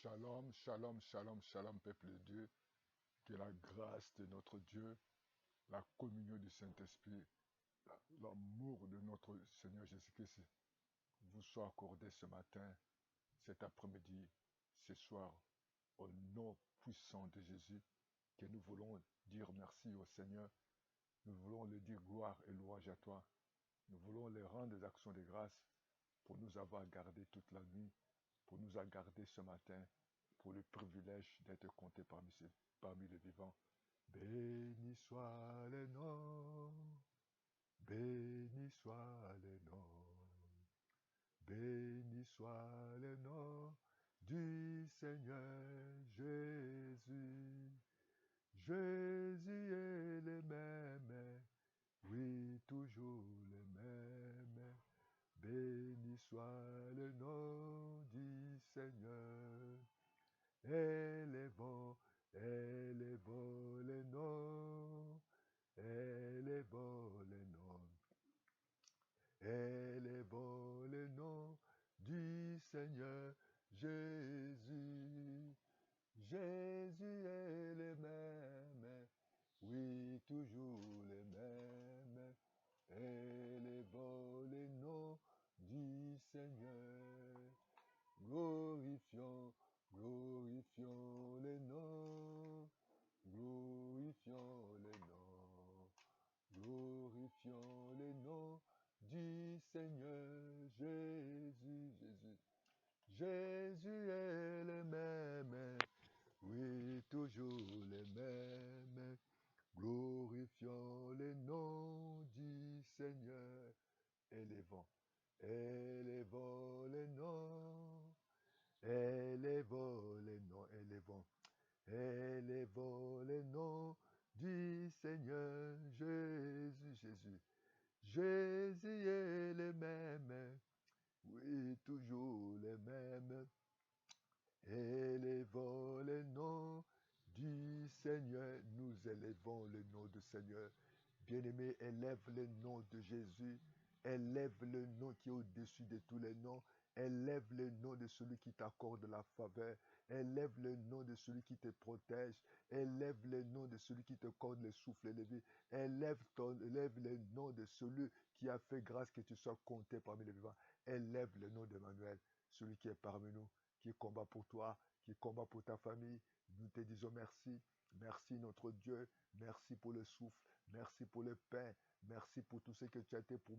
Shalom, shalom, shalom, shalom, peuple de Dieu. Que la grâce de notre Dieu, la communion du Saint-Esprit, l'amour de notre Seigneur Jésus-Christ vous soit accordé ce matin, cet après-midi, ce soir, au nom puissant de Jésus, que nous voulons dire merci au Seigneur. Nous voulons le dire gloire et louange à toi. Nous voulons les rendre des actions de grâce pour nous avoir gardés toute la nuit, pour nous avoir gardés ce matin, pour le privilège d'être compté parmi les vivants. Béni soit le nom, béni soit le nom, béni soit le nom du Seigneur Jésus. Jésus est le même, oui, toujours le même. Béni soit le nom du Seigneur. Élevons, élevons le nom, élevons le nom, élevons le nom du Seigneur Jésus. Jésus est le même, oui, toujours le même. Élevons le nom du Seigneur. Glorifions, glorifions le nom, glorifions le nom, glorifions le nom du Seigneur Jésus, Jésus. Jésus est le même, oui, toujours le même. Glorifions le nom du Seigneur. Élevons, élevons le nom. Élevons le nom, élevons, élevons le nom du Seigneur Jésus, Jésus. Jésus est le même, oui, toujours le même. Élevons le nom du Seigneur, nous élevons le nom du Seigneur. Bien-aimé, élève le nom de Jésus, élève le nom qui est au-dessus de tous les noms, élève le nom de celui qui t'accorde la faveur, élève le nom de celui qui te protège, élève le nom de celui qui te accorde le souffle élevé, élève le nom de celui qui a fait grâce que tu sois compté parmi les vivants, élève le nom d'Emmanuel, celui qui est parmi nous, qui combat pour toi, qui combat pour ta famille. Nous te disons merci. Merci notre Dieu. Merci pour le souffle. Merci pour le pain. Merci pour tout ce que tu as été pour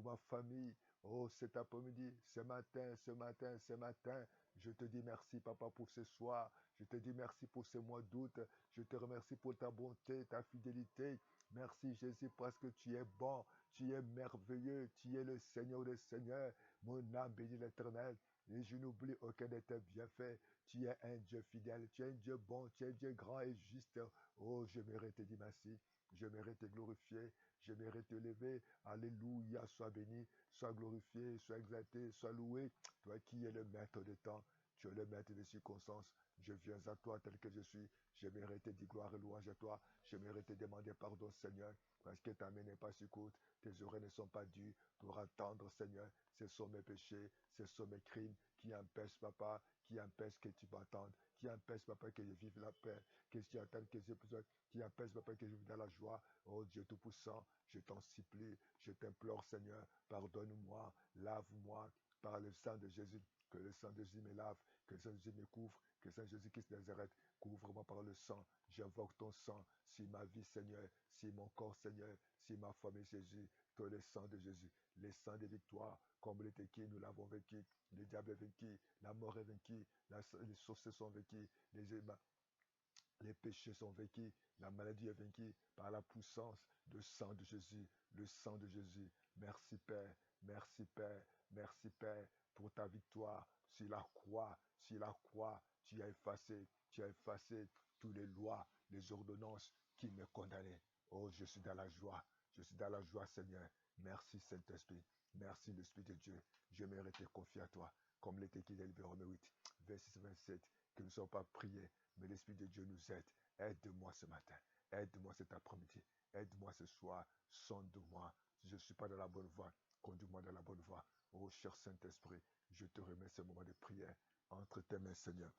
ma famille. Oh, cet après-midi, ce matin, ce matin, ce matin, je te dis merci, Papa, pour ce soir. Je te dis merci pour ce mois d'août. Je te remercie pour ta bonté, ta fidélité. Merci, Jésus, parce que tu es bon, tu es merveilleux, tu es le Seigneur des Seigneurs. Mon âme bénit l'Éternel. Et je n'oublie aucun de tes bienfaits. Tu es un Dieu fidèle, tu es un Dieu bon, tu es un Dieu grand et juste. Oh, je mérite te dire merci. Je mérite te glorifier. Je mérite te lever. Alléluia, sois béni, sois glorifié, sois exalté, sois loué. Toi qui es le maître de temps, tu es le maître des circonstances. Je viens à toi tel que je suis. Je mérite te dire gloire et louange à toi. Je mérite te demander pardon, Seigneur, parce que ta main n'est pas si courte. Tes oreilles ne sont pas dues pour attendre, Seigneur. Ce sont mes péchés, ce sont mes crimes qui empêchent, Papa, qui empêchent que tu m'attendes, qui empêchent, Papa, que je vive la paix, que tu attendes, que je besoin, qui empêchent, Papa, que je vive dans la joie. Oh Dieu Tout-Puissant, je t'en supplie, je t'implore, Seigneur, pardonne-moi, lave-moi par le sang de Jésus. Que le sang de Jésus me lave, que le sang de Jésus me couvre, que le sang de Jésus-Christ de Nazareth couvre-moi par le sang. J'invoque ton sang sur ma vie, Seigneur, sur mon corps, Seigneur, sur ma famille, Jésus, que le sang de Jésus, le sang de victoire, comme il est écrit, nous l'avons vaincu, le diable est vaincu, la mort est vaincue, les sources sont vaincues, les péchés sont vaincus, la maladie est vaincue par la puissance du sang de Jésus, le sang de Jésus. Merci Père, merci Père, merci Père pour ta victoire sur la croix, tu as effacé toutes les lois, les ordonnances qui me condamnaient. Oh, je suis dans la joie, je suis dans la joie Seigneur. Merci Saint-Esprit, merci l'Esprit de Dieu. Je mérite confier à toi, comme l'était écrit dans Romains 8, 26 27, que nous ne sommes pas priés, mais l'Esprit de Dieu nous aide. Aide-moi ce matin. Aide-moi cet après-midi. Aide-moi ce soir. Sonde-moi. Si je ne suis pas dans la bonne voie, conduis-moi dans la bonne voie. Oh cher Saint-Esprit, je te remets ce moment de prière entre tes mains, Seigneur.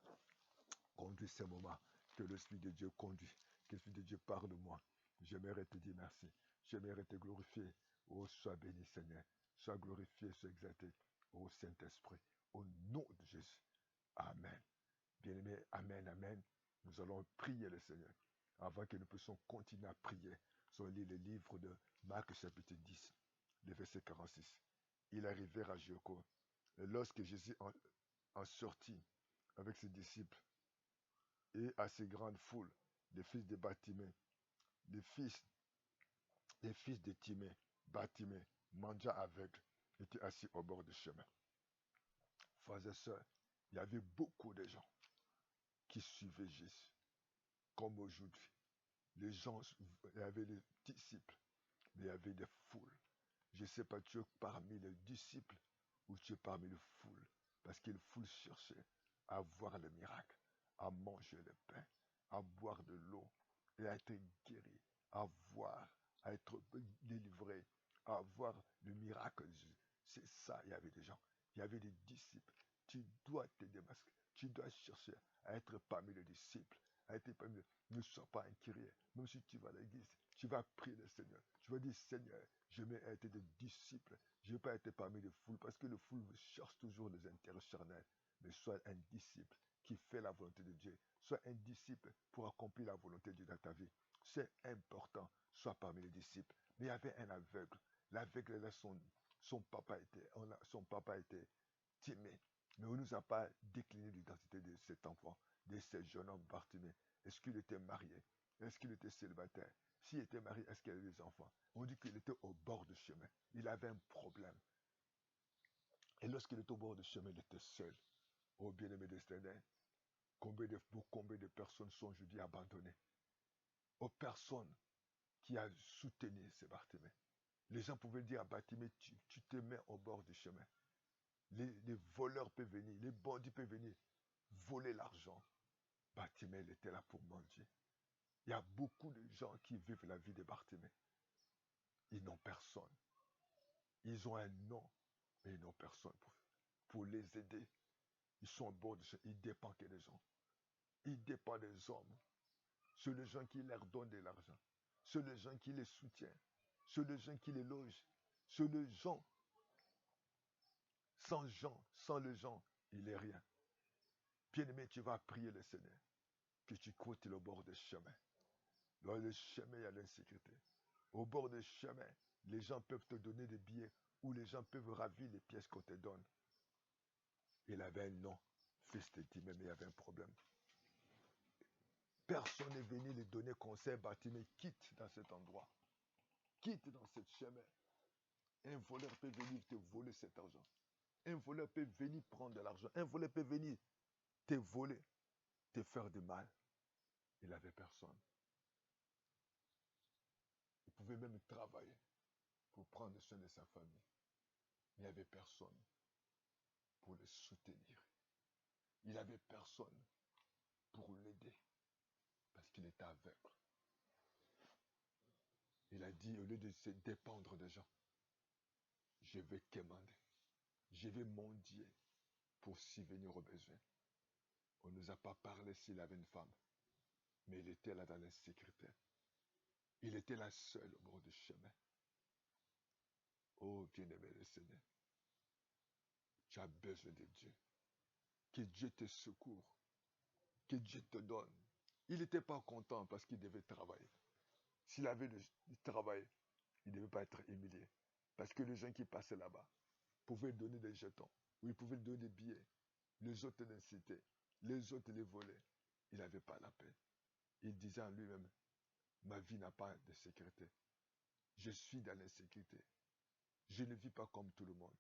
Conduis ces moments, que l'Esprit de Dieu conduit, que l'Esprit de Dieu parle de moi. J'aimerais te dire merci, j'aimerais te glorifier. Oh, sois béni, Seigneur, sois glorifié, sois exalté. Oh Saint-Esprit, au nom de Jésus. Amen. Bien-aimés, amen, amen. Nous allons prier le Seigneur. Avant que nous puissions continuer à prier, nous allons lire le livre de Marc chapitre 10, le verset 46. Ils arrivèrent à Jéricho. Et lorsque Jésus en sortit avec ses disciples et assez grande foule, les fils de Bartimée, les fils de Timée, Bartimée, mendiant aveugle, étaient assis au bord du chemin. Frères et sœurs, il y avait beaucoup de gens qui suivaient Jésus, comme aujourd'hui. Les gens, il y avait les disciples, mais il y avait des foules. Je ne sais pas, tu es parmi les disciples ou tu es parmi les foules, parce que les foules cherchaient à voir le miracle, à manger le pain, à boire de l'eau et à être guéri, à voir, à être délivré, à voir le miracle de Jésus. C'est ça, il y avait des gens, il y avait des disciples. Tu dois te démasquer, tu dois chercher à être parmi les disciples, à être parmi les... Ne sois pas inquiet, même si tu vas à l'église, tu vas prier le Seigneur. Tu vas dire, Seigneur, je veux être des disciples. Je ne veux pas être parmi les foules, parce que les foules cherchent toujours les intérêts charnels. Mais sois un disciple qui fait la volonté de Dieu. Sois un disciple pour accomplir la volonté de Dieu dans ta vie. C'est important, sois parmi les disciples. Mais il y avait un aveugle. L'aveugle, là, son papa était timide. Mais on ne nous a pas décliné l'identité de cet enfant, de ce jeune homme Bartimée. Est-ce qu'il était marié? Est-ce qu'il était célibataire? S'il était marié, est-ce qu'il avait des enfants? On dit qu'il était au bord du chemin. Il avait un problème. Et lorsqu'il était au bord du chemin, il était seul. Oh bien-aimé destiné, combien de personnes sont aujourd'hui abandonnées? Aux personnes qui ont soutenu ces Bartimée. Les gens pouvaient dire à Bartimée, tu te mets au bord du chemin. Les voleurs peuvent venir, les bandits peuvent venir voler l'argent. Bartimée, il était là pour mendier. Il y a beaucoup de gens qui vivent la vie de Bartimée. Ils n'ont personne. Ils ont un nom, mais ils n'ont personne pour les aider. Ils sont au bord de chemin. Ils dépendent que des gens. Ils dépendent des hommes. C'est les gens qui leur donnent de l'argent. C'est les gens qui les soutiennent. C'est les gens qui les logent. C'est les gens. Sans les gens, il n'est rien. Bien-aimé, tu vas prier le Seigneur. Que tu coutes le bord du chemin. Dans le chemin, il y a l'insécurité. Au bord du chemin, les gens peuvent te donner des billets ou les gens peuvent ravir les pièces qu'on te donne. Il avait un nom. Fils de Timée, mais il y avait un problème. Personne n'est venu lui donner conseil. Bartimée, quitte dans cet endroit. Quitte dans ce chemin. Un voleur peut venir te voler cet argent. Un voleur peut venir prendre de l'argent. Un voleur peut venir te voler, te faire du mal. Il n'avait personne. Il pouvait même travailler pour prendre soin de sa famille. Il n'y avait personne pour le soutenir. Il n'avait personne pour l'aider parce qu'il était aveugle. Il a dit, au lieu de se dépendre des gens, je vais quémander. Je vais mendier pour subvenir aux besoins. On ne nous a pas parlé s'il avait une femme, mais il était là dans l'insécurité. Il était là seul au bord du chemin. Oh, bien-aimé le Seigneur, tu as besoin de Dieu. Que Dieu te secoure. Que Dieu te donne. Il n'était pas content parce qu'il devait travailler. S'il avait du travail, il ne devait pas être humilié. Parce que les gens qui passaient là-bas pouvaient donner des jetons, ou ils pouvaient donner des billets. Les autres l'incitaient, les autres les volaient. Il n'avait pas la paix. Il disait en lui-même, ma vie n'a pas de sécurité. Je suis dans l'insécurité. Je ne vis pas comme tout le monde.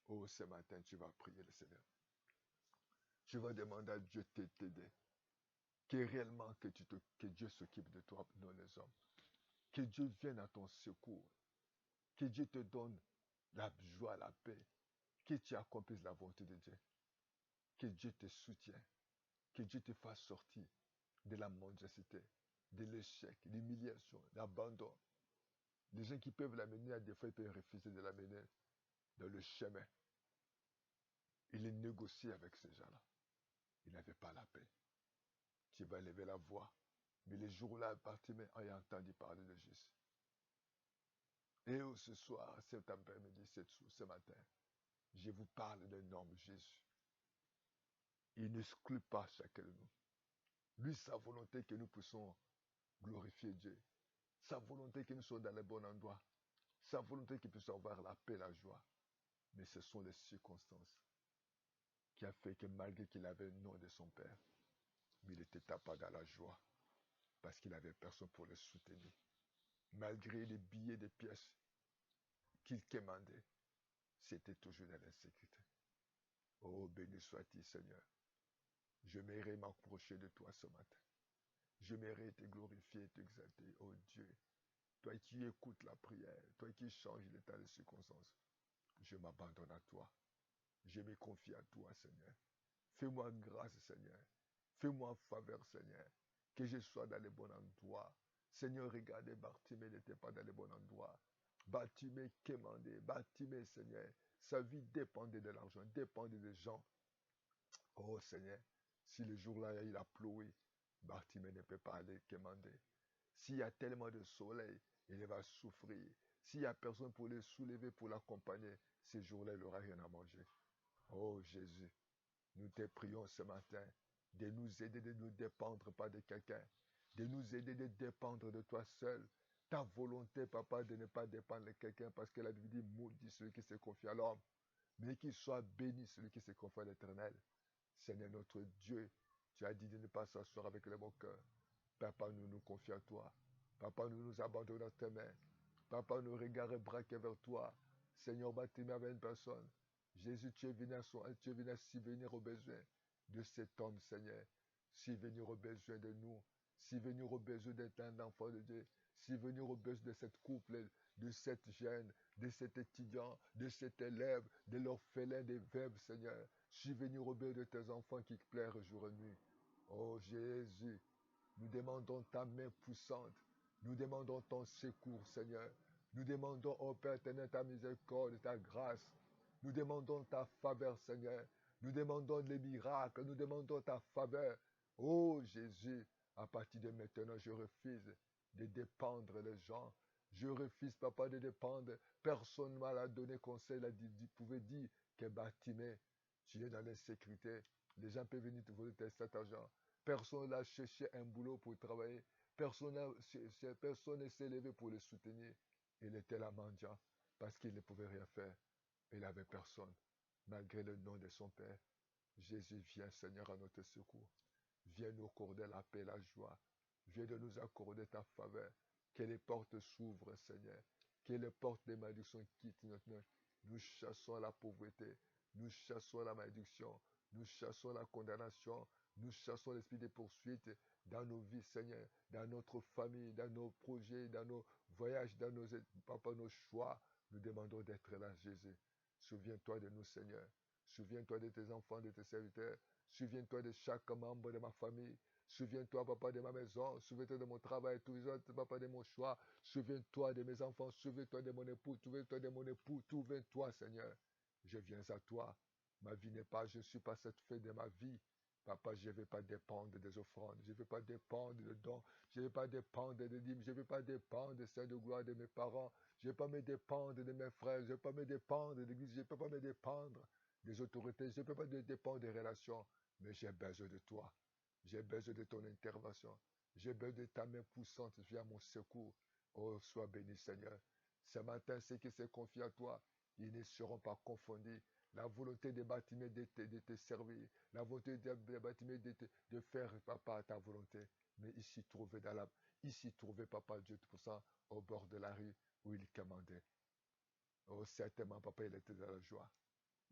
Oh, ce matin, tu vas prier le Seigneur. Tu vas demander à Dieu de t'aider. Que réellement que Dieu s'occupe de toi, non les hommes. Que Dieu vienne à ton secours. Que Dieu te donne la joie, la paix. Que tu accomplisses la volonté de Dieu. Que Dieu te soutienne. Que Dieu te fasse sortir de la mendicité, de l'échec, l'humiliation, l'abandon. Les gens qui peuvent l'amener, à des fois, ils peuvent refuser de l'amener. dans le chemin. Il est négocié avec ces gens-là. Il n'avait pas la paix. Tu vas lever la voix. Mais les jours-là, Bartimée a entendu parler de Jésus. Et ce soir, cet après-midi, ce matin, je vous parle d'un homme, Jésus. Il n'exclut pas chacun de nous. Lui, sa volonté que nous puissions glorifier Dieu. Sa volonté que nous soyons dans le bon endroit. Sa volonté qu'il puisse avoir la paix, la joie. Mais ce sont les circonstances qui a fait que malgré qu'il avait le nom de son père, mais il n'était pas dans la joie parce qu'il n'avait personne pour le soutenir. Malgré les billets de pièces qu'il commandait, c'était toujours dans l'insécurité. Oh, béni sois-tu, Seigneur. Je m'irai m'approcher de toi ce matin. Je m'irai te glorifier et t'exalter, oh Dieu. Toi qui écoutes la prière, toi qui changes l'état des circonstances, je m'abandonne à toi. Je me confie à toi, Seigneur. Fais-moi grâce, Seigneur. Fais-moi faveur, Seigneur. Que je sois dans le bon endroit. Seigneur, regardez, Bartimée n'était pas dans le bon endroit. Bartimée commandait. Bartimée, Seigneur. Sa vie dépendait de l'argent, dépendait des gens. Oh, Seigneur, si le jour-là, il a ploué, Bartimée ne peut pas aller commander. S'il y a tellement de soleil, il va souffrir. S'il n'y a personne pour le soulever, pour l'accompagner, ce jour-là, il n'aura rien à manger. Oh Jésus, nous te prions ce matin de nous aider, de nous dépendre pas de quelqu'un, de nous aider de dépendre de toi seul. Ta volonté, papa, de ne pas dépendre de quelqu'un, parce que la Bible dit, maudit celui qui se confie à l'homme, mais qu'il soit béni celui qui se confie à l'Éternel. Seigneur notre Dieu, tu as dit de ne pas s'asseoir avec le bon cœur. Papa, nous nous confions à toi. Papa, nous nous abandonnons à tes mains. Papa, nous regardons braqués vers toi. Seigneur, bâtis-moi avec une personne. Jésus, tu es venu à subvenir aux besoins de cet homme, Seigneur. Subvenir aux besoins de nous. Subvenir aux besoins d'être un enfant de Dieu. Subvenir aux besoins de cette couple, de cette jeune, de cet étudiant, de cet élève, de l'orphelin, des veuves, Seigneur. Subvenir aux besoins de tes enfants qui pleurent jour et nuit. Oh Jésus, nous demandons ta main puissante. Nous demandons ton secours, Seigneur. Nous demandons, ô Père éternel, ta miséricorde, ta grâce. Nous demandons ta faveur, Seigneur. Nous demandons les miracles. Nous demandons ta faveur. Oh Jésus, à partir de maintenant, je refuse de dépendre des gens. Je refuse, papa, de dépendre. Personne ne m'a donné conseil, pouvait dire que Bartimée, tu es dans l'insécurité. Les gens peuvent venir te voler cet argent. Personne n'a cherché un boulot pour travailler. Personne ne s'est levé pour le soutenir. Il était là mendiant parce qu'il ne pouvait rien faire. Il n'avait personne. Malgré le nom de son Père, Jésus vient, Seigneur, à notre secours. Viens nous accorder la paix, la joie. Viens de nous accorder ta faveur. Que les portes s'ouvrent, Seigneur. Que les portes des malédictions quittent notre nom. Nous chassons la pauvreté. Nous chassons la malédiction. Nous chassons la condamnation. Nous chassons l'esprit de poursuite dans nos vies, Seigneur, dans notre famille, dans nos projets, dans nos voyages, dans nos choix. Nous demandons d'être là, Jésus. Souviens-toi de nous, Seigneur. Souviens-toi de tes enfants, de tes serviteurs. Souviens-toi de chaque membre de ma famille. Souviens-toi, papa, de ma maison. Souviens-toi de mon travail, tous les autres, papa, de mon choix. Souviens-toi de mes enfants. Souviens-toi de mon époux. Souviens-toi de mon époux. Souviens-toi, Seigneur. Je viens à toi. Ma vie n'est pas, je ne suis pas satisfait de ma vie. Papa, je ne vais pas dépendre des offrandes. Je ne vais pas dépendre de dons. Je ne vais pas dépendre des dîmes. Je ne vais pas dépendre des saints de gloire de mes parents. Je ne vais pas me dépendre de mes frères. Je ne vais pas me dépendre de l'église. Je ne peux pas me dépendre des autorités. Je ne peux pas me dépendre des relations. Mais j'ai besoin de toi. J'ai besoin de ton intervention. J'ai besoin de ta main puissante via mon secours. Oh, sois béni, Seigneur. Ce matin, ceux qui se confient à toi, ils ne seront pas confondus. La volonté de Bartimée de te servir. La volonté de Bartimée de faire, papa, ta volonté. Mais ici trouvé, papa, Dieu Tout-Puissant, au bord de la rue où il commandait. Oh, certainement, papa, il était dans la joie.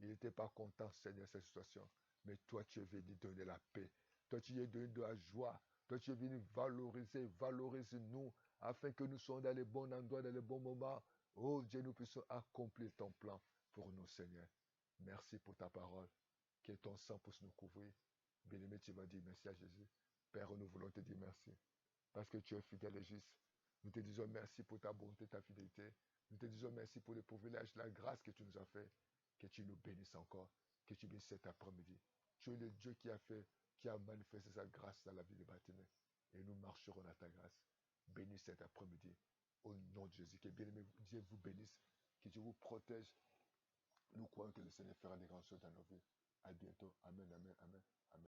Il n'était pas content, Seigneur, de cette situation. Mais toi, tu es venu donner la paix. Toi, tu es venu de la joie. Toi, tu es venu valoriser nous, afin que nous soyons dans les bons endroits, dans les bons moments. Oh Dieu, nous puissions accomplir ton plan pour nous, Seigneur. Merci pour ta parole. Que ton sang puisse nous couvrir. Bien-aimé, tu vas dire merci à Jésus. Père, nous voulons te dire merci. Parce que tu es fidèle et juste. Nous te disons merci pour ta bonté, ta fidélité. Nous te disons merci pour le privilège, la grâce que tu nous as fait. Que tu nous bénisses encore. Que tu bénisses cet après-midi. Tu es le Dieu qui a manifesté sa grâce dans la vie de Bartimée. Et nous marcherons dans ta grâce. Bénis cet après-midi. Au nom de Jésus. Que bien-aimé Dieu vous bénisse. Que Dieu vous protège. Nous croyons que le Seigneur fera des grandes choses dans nos vies. À bientôt. Amen, amen, amen. Amen.